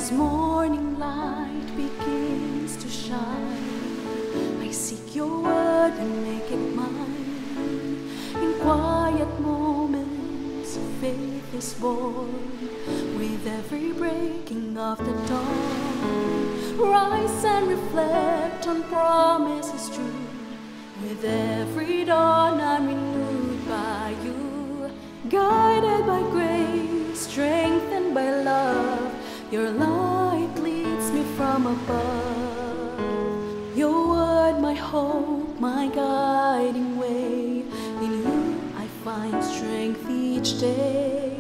as morning light begins to shine, I seek your word and make it mine. In quiet moments, faith is born. With every breaking of the dawn, rise and reflect on promises true. With every dawn, I'm renewed by you. Guided by grace, strengthened by love, your light leads me from above. Your word, my hope, my guiding way. In you I find strength each day.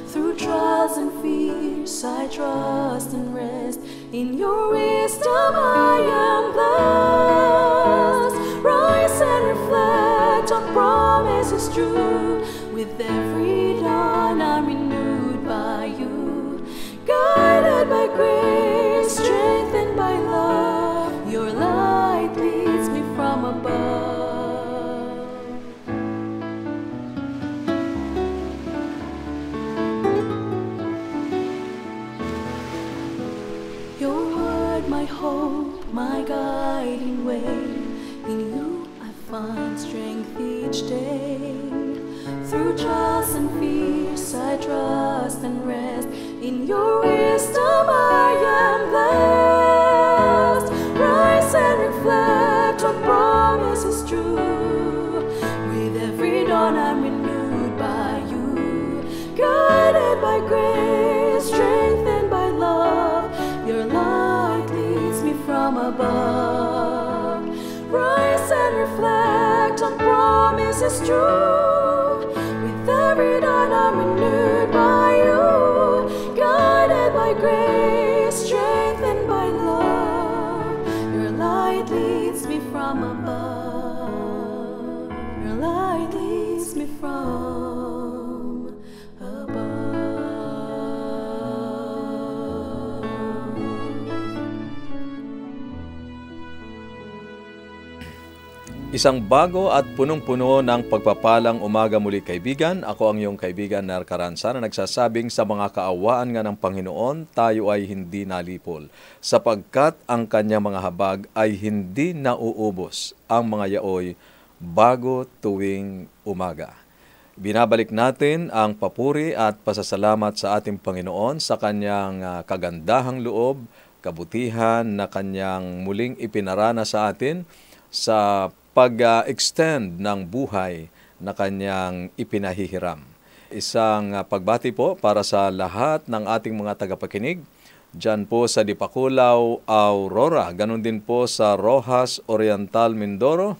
Through trials and fears I trust and rest. In your wisdom I am blessed. Rise and reflect on promises true. With every dawn I'm renewed by you. Guided by grace, strengthened by love, your light leads me from above. Your word, my hope, my guiding way. In you I find strength each day. Through trials and fears I trust and rest. In your wisdom I am blessed. Rise and reflect on promises true. With every dawn I'm renewed by you. Guided by grace, strengthened by love, your light leads me from above. Rise and reflect on promises true. With every dawn I'm renewed by you. Guided by grace, strengthened by love, your light leads me from above. Your light leads me from above. Isang bago at punong-puno ng pagpapalang umaga muli kaibigan. Ako ang iyong kaibigan Ner Caranza na nagsasabing sa mga kaawaan nga ng Panginoon, tayo ay hindi nalipol. Sapagkat ang kanyang mga habag ay hindi nauubos. Ang mga yaoy bago tuwing umaga. Binabalik natin ang papuri at pasasalamat sa ating Panginoon sa kanyang kagandahang loob, kabutihan na kanyang muling ipinarana sa atin sa pag-extend ng buhay na kanyang ipinahihiram. Isang pagbati po para sa lahat ng ating mga tagapakinig dyan po sa Dipakulaw, Aurora, ganun din po sa Rojas Oriental, Mindoro.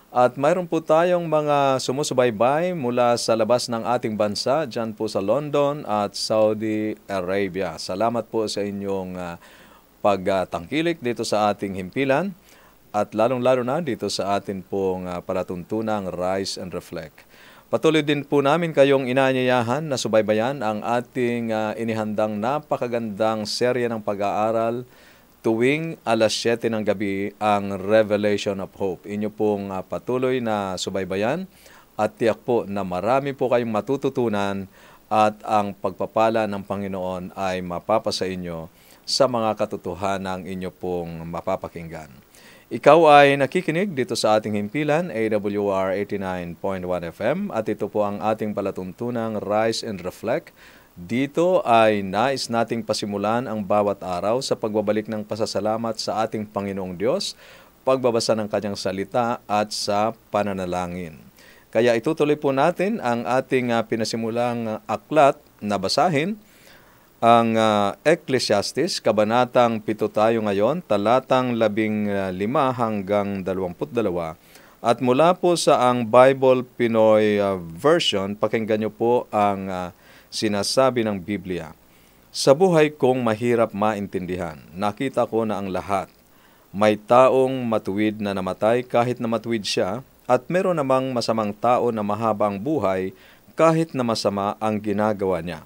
At mayroon po tayong mga sumusubaybay mula sa labas ng ating bansa, dyan po sa London at Saudi Arabia. Salamat po sa inyong pagtangkilik dito sa ating himpilan. At lalong-lalo na dito sa atin pong palatuntunang Rise and Reflect. Patuloy din po namin kayong inaanyayahan na subaybayan ang ating inihandang napakagandang serye ng pag-aaral tuwing alas 7 ng gabi, ang Revelation of Hope. Inyo pong patuloy na subaybayan at tiyak po na marami po kayong matututunan at ang pagpapala ng Panginoon ay mapapasa inyo sa mga katotohanang inyo pong mapapakinggan. Ikaw ay nakikinig dito sa ating himpilan, AWR 89.1 FM, at ito po ang ating palatuntunang Rise and Reflect. Dito ay nais nating pasimulan ang bawat araw sa pagbabalik ng pasasalamat sa ating Panginoong Diyos, pagbabasa ng Kanyang salita at sa pananalangin. Kaya itutuloy po natin ang ating pinasimulang aklat na basahin, ang Ecclesiastes, kabanatang 7 tayo ngayon, talatang 15 hanggang 22. At mula po sa ang Bible Pinoy version, pakinggan niyo po ang sinasabi ng Biblia. Sa buhay kong mahirap maintindihan, nakita ko na ang lahat. May taong matuwid na namatay kahit na matuwid siya, at meron namang masamang tao na mahabang buhay kahit na masama ang ginagawa niya.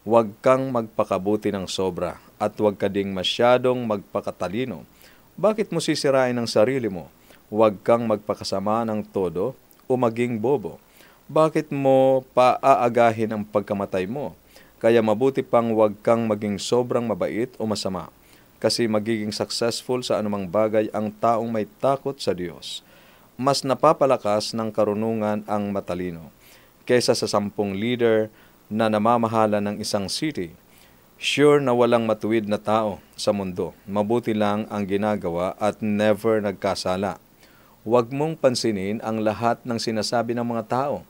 Huwag kang magpakabuti ng sobra at huwag ka ding masyadong magpakatalino. Bakit mo sisirain ang sarili mo? Huwag kang magpakasama ng todo o maging bobo. Bakit mo paaagahin ang pagkamatay mo? Kaya mabuti pang huwag kang maging sobrang mabait o masama, kasi magiging successful sa anumang bagay ang taong may takot sa Diyos. Mas napapalakas ng karunungan ang matalino kaysa sa 10 leader na namamahala ng isang city. Sure na walang matuwid na tao sa mundo. Mabuti lang ang ginagawa at never nagkasala. Huwag mong pansinin ang lahat ng sinasabi ng mga tao.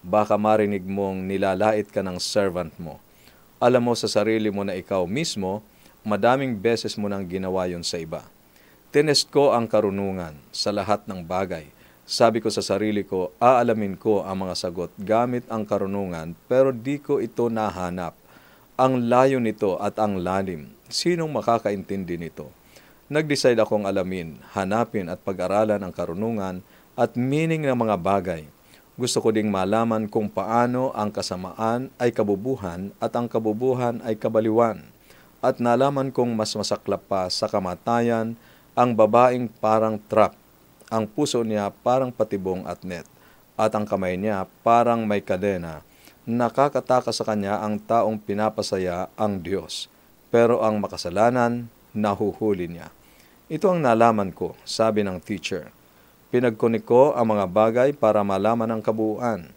Baka marinig mong nilalait ka ng servant mo. Alam mo sa sarili mo na ikaw mismo, madaming beses mo nang ginawa yon sa iba. Tinest ko ang karunungan sa lahat ng bagay. Sabi ko sa sarili ko, aalamin ko ang mga sagot gamit ang karunungan, pero di ko ito nahanap. Ang layo nito at ang lalim, sinong makakaintindi nito? Nag-decide akong alamin, hanapin at pag-aralan ang karunungan at meaning ng mga bagay. Gusto ko ding malaman kung paano ang kasamaan ay kabubuhan at ang kabubuhan ay kabaliwan. At nalaman kong mas masaklap pa sa kamatayan ang babaeng parang trap, ang puso niya parang patibong at net, at ang kamay niya parang may kadena. Nakakatakas sa kanya ang taong pinapasaya ang Diyos, pero ang makasalanan, nahuhuli niya. Ito ang nalaman ko, sabi ng teacher. Pinagkunik ko ang mga bagay para malaman ang kabuuan.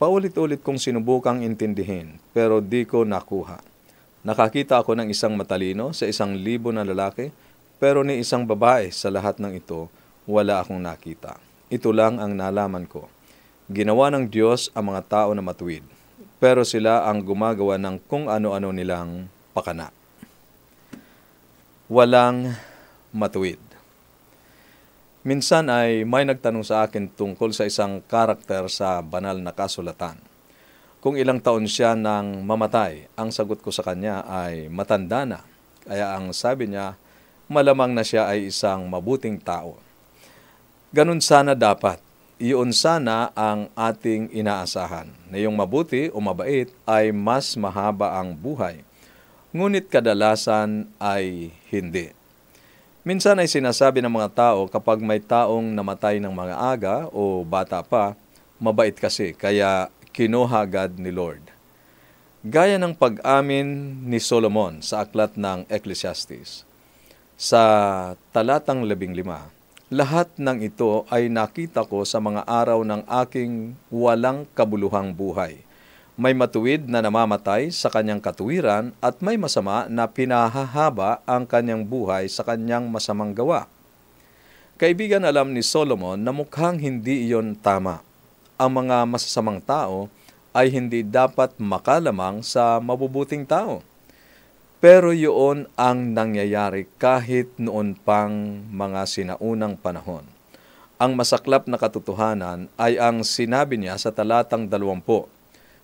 Paulit-ulit kong sinubukang intindihin, pero di ko nakuha. Nakakita ako ng isang matalino sa 1,000 na lalaki, pero ni isang babae sa lahat ng ito, wala akong nakita. Ito lang ang nalaman ko. Ginawa ng Diyos ang mga tao na matuwid, pero sila ang gumagawa ng kung ano-ano nilang pakana. Walang matuwid. Minsan ay may nagtanong sa akin tungkol sa isang karakter sa banal na kasulatan. Kung ilang taon siya nang mamatay, ang sagot ko sa kanya ay matanda na. Kaya ang sabi niya, malamang na siya ay isang mabuting tao. Ganun sana dapat. Iyon sana ang ating inaasahan, na yung mabuti o mabait ay mas mahaba ang buhay. Ngunit kadalasan ay hindi. Minsan ay sinasabi ng mga tao kapag may taong namatay ng mga aga o bata pa, mabait kasi kaya kinuha agad ni Lord. Gaya ng pag-amin ni Solomon sa aklat ng Ecclesiastes. Sa talatang 15, lahat ng ito ay nakita ko sa mga araw ng aking walang kabuluhang buhay. May matuwid na namamatay sa kanyang katuwiran at may masama na pinahahaba ang kanyang buhay sa kanyang masamang gawa. Kaibigan, alam ni Solomon na mukhang hindi iyon tama. Ang mga masasamang tao ay hindi dapat makalamang sa mabubuting tao. Pero yun ang nangyayari kahit noon pang mga sinaunang panahon. Ang masaklap na katotohanan ay ang sinabi niya sa talatang 20.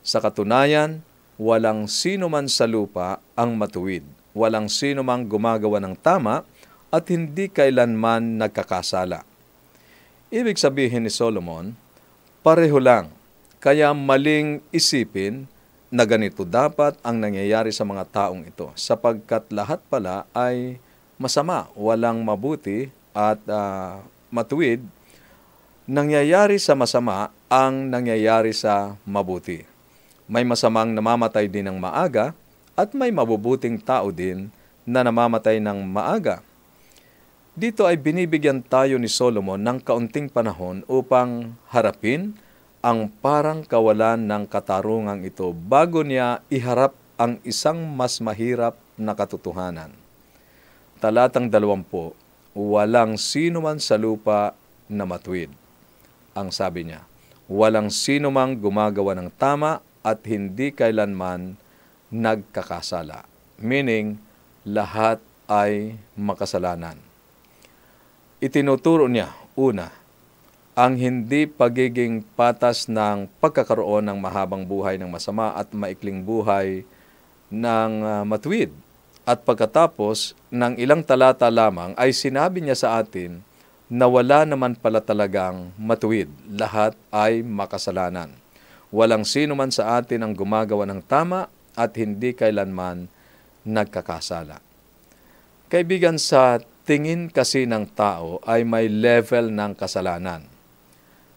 Sa katunayan, walang sino man sa lupa ang matuwid, walang sino mang gumagawa ng tama at hindi kailanman nagkakasala. Ibig sabihin ni Solomon, pareho lang, kaya maling isipin na ganito dapat ang nangyayari sa mga taong ito, sapagkat lahat pala ay masama, walang mabuti at matuwid. Nangyayari sa masama ang nangyayari sa mabuti. May masamang namamatay din ng maaga at may mabubuting tao din na namamatay ng maaga. Dito ay binibigyan tayo ni Solomon ng kaunting panahon upang harapin ang parang kawalan ng katarungang ito bago niya iharap ang isang mas mahirap na katotohanan. Talatang 20, walang sino man sa lupa na matuwid. Ang sabi niya, walang sino mang gumagawa ng tama at hindi kailanman nagkakasala. Meaning, lahat ay makasalanan. Itinuturo niya, una, ang hindi pagiging patas ng pagkakaroon ng mahabang buhay ng masama at maikling buhay ng matuwid. At pagkatapos ng ilang talata lamang ay sinabi niya sa atin na wala naman pala talagang matuwid. Lahat ay makasalanan. Walang sino man sa atin ang gumagawa ng tama at hindi kailanman nagkakasala. Kaibigan, sa tingin kasi ng tao ay may level ng kasalanan.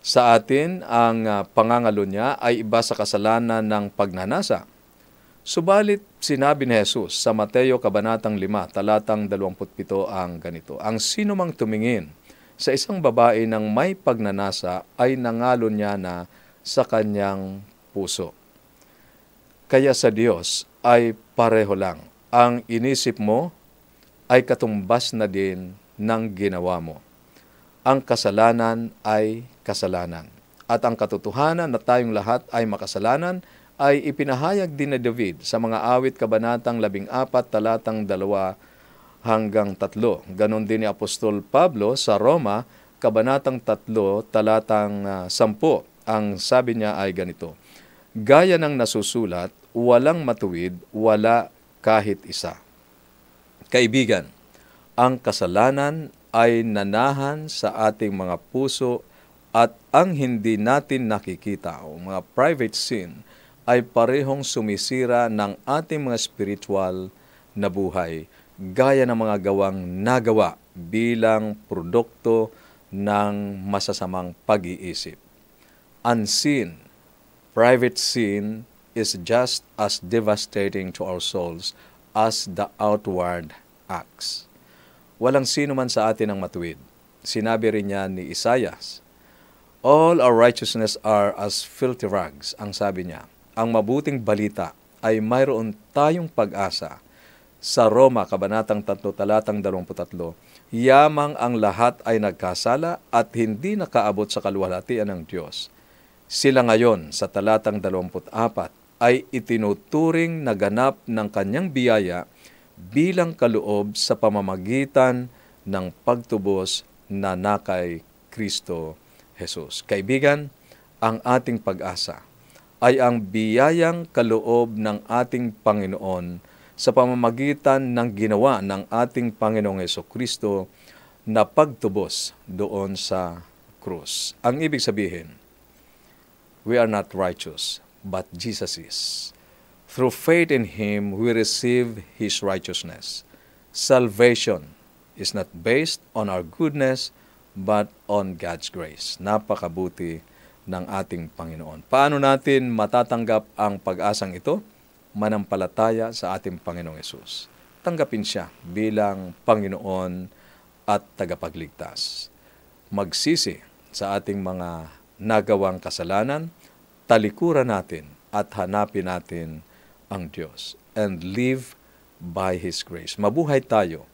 Sa atin, ang pangangalo niya ay iba sa kasalanan ng pagnanasa. Subalit sinabi ni Jesus sa Mateo Kabanatang 5, talatang 27 ang ganito, ang sino mang tumingin sa isang babae ng may pagnanasa ay nangalo niya na sa kanyang puso. Kaya sa Diyos ay pareho lang. Ang inisip mo ay katumbas na din ng ginawa mo. Ang kasalanan ay kasalanan. At ang katotohanan na tayong lahat ay makasalanan ay ipinahayag din ni David sa mga awit kabanatang 14, talatang 2 hanggang 3. Ganon din ni Apostol Pablo sa Roma, kabanatang 3, talatang 10. Ang sabi niya ay ganito, gaya ng nasusulat, walang matuwid, wala kahit isa. Kaibigan, ang kasalanan ay nanahan sa ating mga puso at ang hindi natin nakikita o mga private sin ay parehong sumisira ng ating mga spiritual na buhay gaya ng mga gawang nagawa bilang produkto ng masasamang pag-iisip. Unseen, private sin is just as devastating to our souls as the outward acts. Walang sino man sa atin ang matuwid. Sinabi rin niya ni Isaias, all our righteousness are as filthy rags, ang sabi niya. Ang mabuting balita ay mayroon tayong pag-asa. Sa Roma, kabanatang 3, talatang 23, yamang ang lahat ay nagkasala at hindi nakaabot sa kaluwalhatian ng Diyos. Sila ngayon, sa talatang 24, ay itinuturing na ganap ng kanyang biyaya bilang kaloob sa pamamagitan ng pagtubos na nakay Kristo Jesus. Kaibigan, ang ating pag-asa ay ang biyayang kaloob ng ating Panginoon sa pamamagitan ng ginawa ng ating Panginoong Hesukristo na pagtubos doon sa krus. Ang ibig sabihin, we are not righteous, but Jesus is. Through faith in Him, we receive His righteousness. Salvation is not based on our goodness, but on God's grace. Napakabuti ng ating Panginoon. Paano natin matatanggap ang pag-asang ito? Manampalataya sa ating Panginoong Yesus. Tanggapin siya bilang Panginoon at tagapagligtas. Magsisi sa ating mga nagawang kasalanan, talikuran natin at hanapin natin ang Diyos and live by His grace. Mabuhay tayo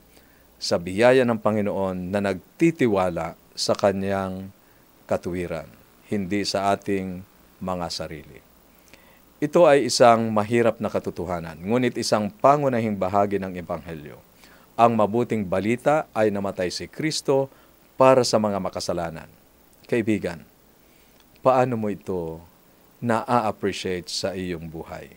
sa biyaya ng Panginoon na nagtitiwala sa Kanyang katuwiran, hindi sa ating mga sarili. Ito ay isang mahirap na katotohanan, ngunit isang pangunahing bahagi ng Ebanghelyo. Ang mabuting balita ay namatay si Kristo para sa mga makasalanan. Kaibigan, paano mo ito na-appreciate sa iyong buhay?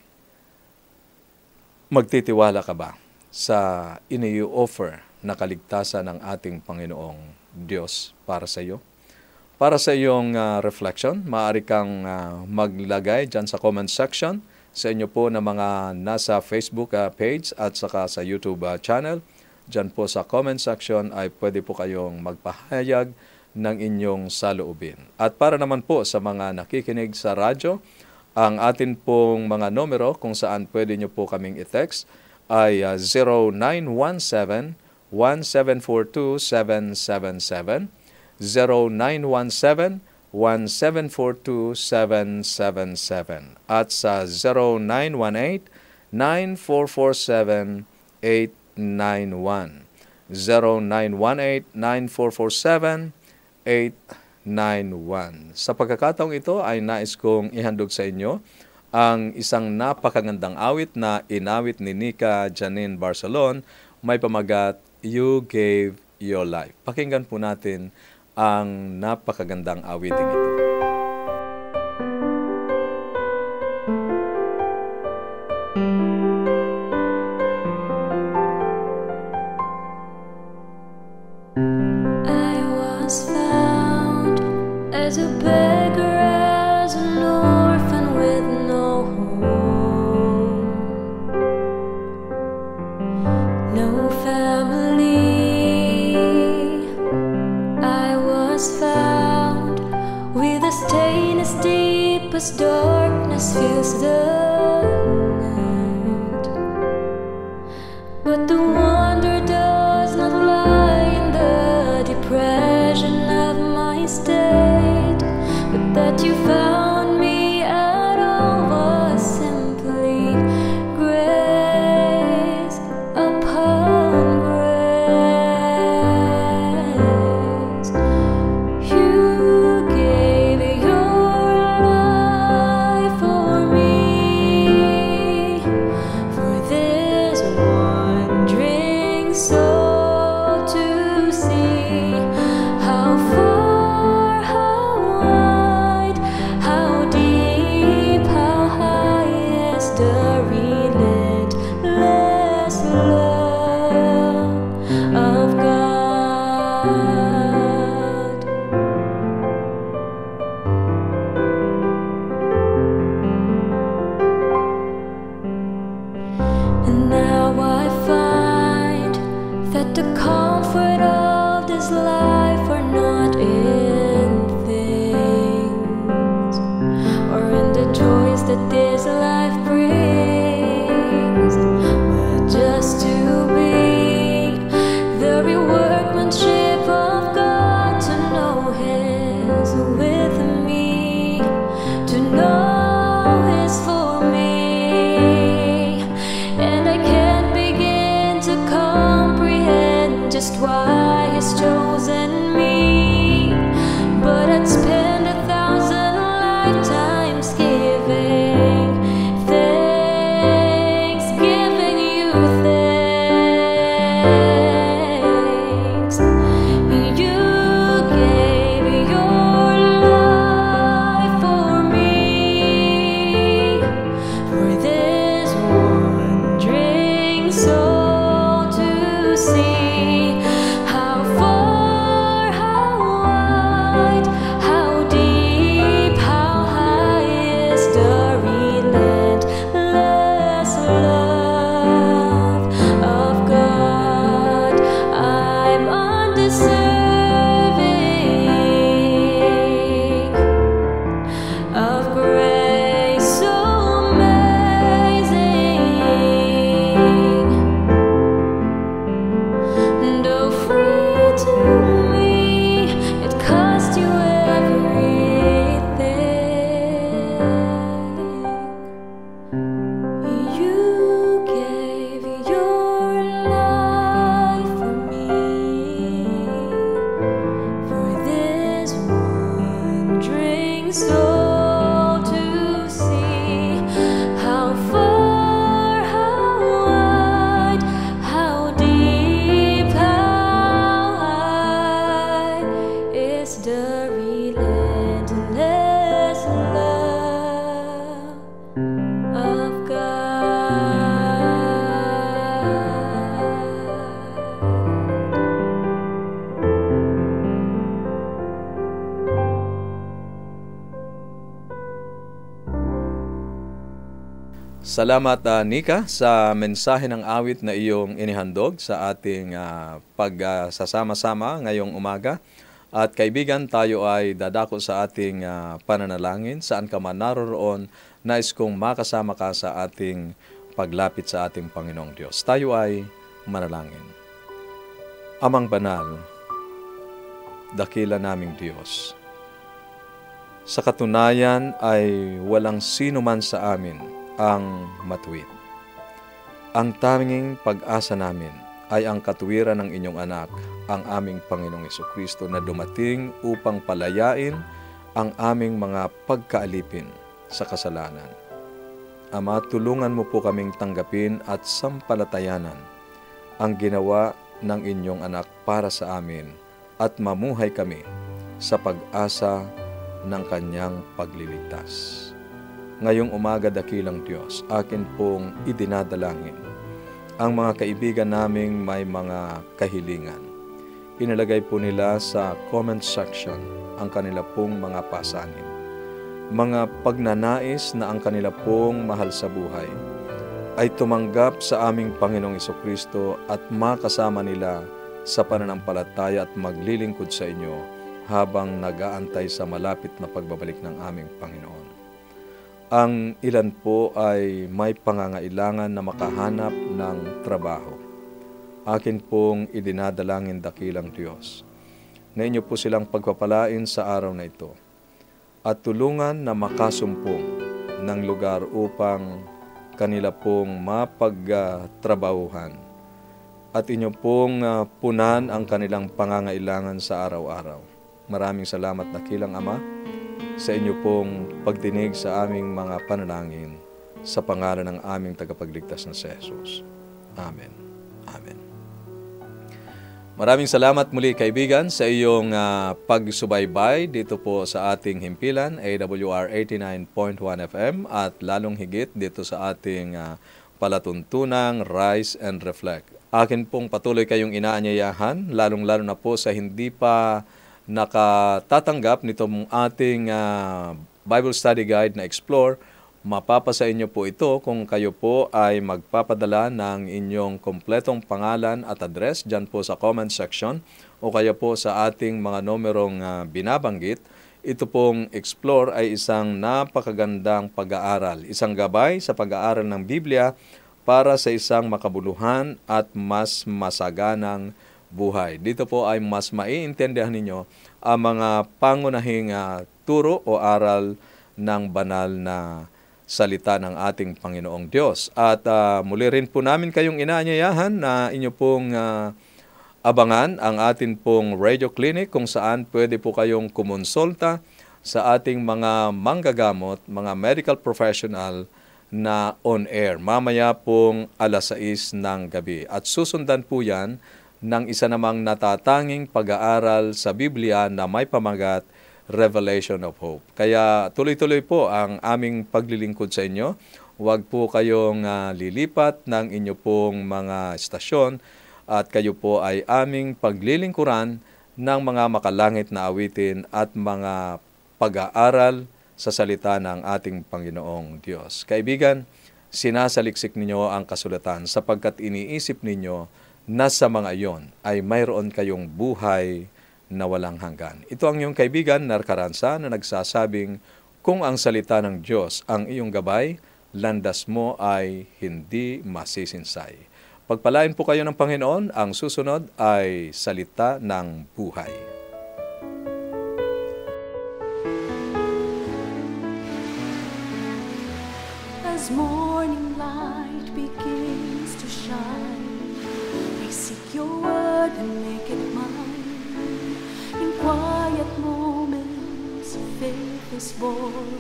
Magtitiwala ka ba sa ini-offer na kaligtasan ng ating Panginoong Diyos para sa iyo? Para sa iyong reflection, maaari kang maglagay dyan sa comment section sa inyo po na mga nasa Facebook page at saka sa YouTube channel. Dyan po sa comment section ay pwede po kayong magpahayag ng inyong saloobin. At para naman po sa mga nakikinig sa radyo, ang atin pong mga numero kung saan pwede nyo po kaming i-text ay 0917-1742-777, 0917-1742-777, at sa 0918-9447-891, 0918-9447-891. Sa pagkakataong ito ay nais kong ihandog sa inyo ang isang napakagandang awit na inawit ni Nika Janine Barcelon, may pamagat, You Gave Your Life. Pakinggan po natin ang napakagandang awiting ito. I was found as a beggar, as an orphan with no home, no family. I was found with a stain as deep as darkness fills the night. But the wonder does not lie in the depression of my state, but that you found me at all was simply grace upon grace. You gave your life for me, for this wandering soul to see how far, how wide, how deep, how high is the relentless love of God. And now I find that the comfort of this life are not in things or in the joys that this life brings, but just to be the reworkmanship of God, to know His with me, to know His for me. And I can't begin to comprehend just why He's chosen me, but I'd spend 1,000 lifetimes giving thanks, giving you thanks. You gave your life for me, for this wandering soul to see how far, how wide, how deep, how high is the relentless love of God. I'm undeserving of grace so amazing, though free to me, it cost you everything. You gave your life for me, for this wandering soul to see how far, how wide, how deep, how high is the relentless love of God. Salamat, Nika, sa mensahe ng awit na iyong inihandog sa ating pagsasama-sama ngayong umaga. At kaibigan, tayo ay dadako sa ating pananalangin. Saan ka man naroroon, nais kong makasama ka sa ating paglapit sa ating Panginoong Diyos. Tayo ay manalangin. Amang banal, dakila naming Diyos, sa katunayan ay walang sino man sa amin ang matuwid. Ang tanging pag-asa namin ay ang katuwiran ng inyong anak, ang aming Panginoong Jesucristo, na dumating upang palayain ang aming mga pagkaalipin sa kasalanan. Ama, tulungan mo po kaming tanggapin at sampalatayanan ang ginawa ng inyong anak para sa amin at mamuhay kami sa pag-asa ng kanyang pagliligtas. Ngayong umaga, dakilang Diyos, akin pong idinadalangin ang mga kaibigan naming may mga kahilingan. Inalagay po nila sa comment section ang kanila pong mga pasanin, mga pagnanais na ang kanila pong mahal sa buhay ay tumanggap sa aming Panginoong Jesucristo at makasama nila sa pananampalataya at maglilingkod sa inyo habang nag-aantay sa malapit na pagbabalik ng aming Panginoon. Ang ilan po ay may pangangailangan na makahanap ng trabaho. akin pong idinadalangin dakilang Diyos na inyo po silang pagpapalain sa araw na ito at tulungan na makasumpong ng lugar upang kanila pong mapagtrabahuhan at inyo pong punan ang kanilang pangangailangan sa araw-araw. Maraming salamat dakilang Ama sa inyo pong pagdinig sa aming mga panalangin sa pangalan ng aming tagapagligtas na si Jesus. Amen. Amen. Maraming salamat muli kaibigan sa iyong pagsubaybay dito po sa ating himpilan AWR 89.1 FM at lalong higit dito sa ating palatuntunang Rise and Reflect. Akin pong patuloy kayong inaanyayahan, lalong-lalo na po sa hindi pa nakatatanggap nitong ating Bible Study Guide na Explore. Mapapasa inyo po ito kung kayo po ay magpapadala ng inyong kompletong pangalan at address dyan po sa comment section o kaya po sa ating mga numerong binabanggit. Ito pong Explore ay isang napakagandang pag-aaral, isang gabay sa pag-aaral ng Biblia para sa isang makabuluhan at mas masaganang buhay. Dito po ay mas maiintindihan ninyo ang mga pangunahing turo o aral ng banal na salita ng ating Panginoong Diyos. At muli rin po namin kayong inaanyayahan na inyo pong abangan ang atin pong radio clinic kung saan pwede po kayong kumonsulta sa ating mga manggagamot, mga medical professional na on-air. Mamaya pong 6:00 ng gabi. At susundan po yan ng isa namang natatanging pag-aaral sa Biblia na may pamagat, Revelation of Hope. Kaya tuloy-tuloy po ang aming paglilingkod sa inyo. Huwag po kayong lilipat ng inyo pong mga estasyon at kayo po ay aming paglilingkuran ng mga makalangit na awitin at mga pag-aaral sa salita ng ating Panginoong Diyos. Kaibigan, sinasaliksik ninyo ang kasulatan sapagkat iniisip ninyo na sa mga iyon ay mayroon kayong buhay na walang hanggan. Ito ang iyong kaibigan, Ner Caranza, na nagsasabing, kung ang salita ng Diyos ang iyong gabay, landas mo ay hindi masisinsay. Pagpalain po kayo ng Panginoon, ang susunod ay salita ng buhay. As morning light begins to shine, I seek your word and make it mine. In quiet moments, faith is born.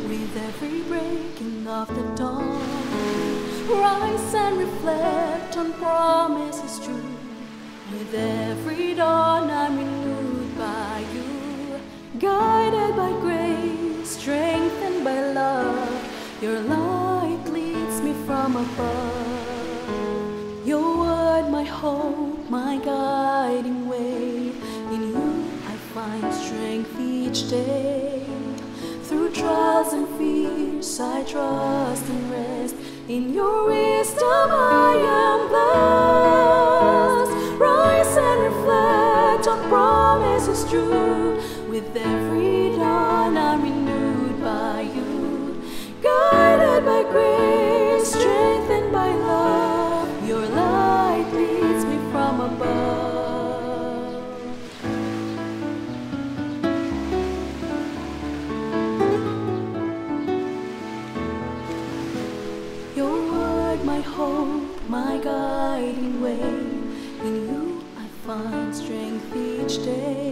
With every breaking of the dawn, rise and reflect on promises true. With every dawn, I'm renewed by you. Guided by grace, strengthened by love, your light leads me from above. Your word, my hope, my guiding way. In you I find strength each day. Through trials and fears I trust and rest. In your wisdom I am blessed. Rise and reflect on promises true. With every dawn I'm renewed by you. Guided by grace, strengthened by love, your light leads me from above. Your word, my hope, my guiding way. In you I find strength each day.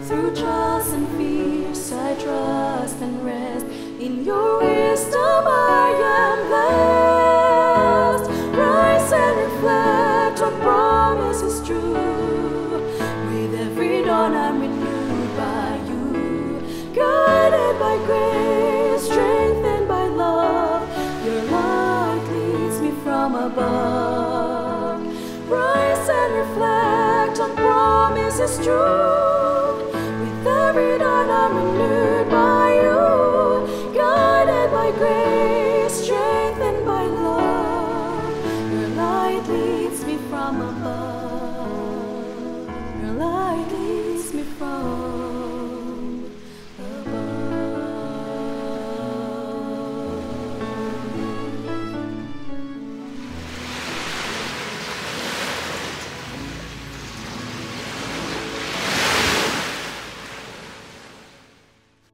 Through trials and fears I trust and rest. In your wisdom I am blessed. Rise and reflect on promises true. With every dawn I'm renewed by you. Guided by grace, strengthened by love, your light leads me from above. Rise and reflect on promises true. With every dawn I'm renewed by